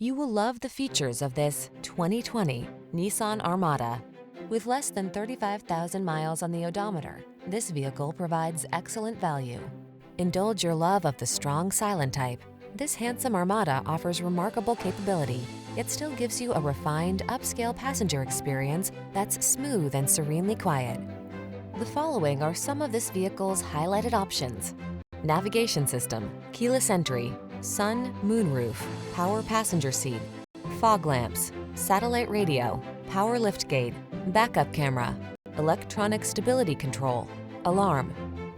You will love the features of this 2020 Nissan Armada. With less than 35,000 miles on the odometer, this vehicle provides excellent value. Indulge your love of the strong silent type. This handsome Armada offers remarkable capability. It still gives you a refined, upscale passenger experience that's smooth and serenely quiet. The following are some of this vehicle's highlighted options: navigation system, keyless entry, sun, moonroof, power passenger seat, fog lamps, satellite radio, power liftgate, backup camera, electronic stability control, alarm.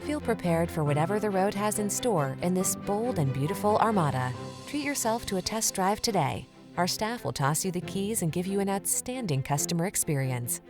Feel prepared for whatever the road has in store in this bold and beautiful Armada. Treat yourself to a test drive today. Our staff will toss you the keys and give you an outstanding customer experience.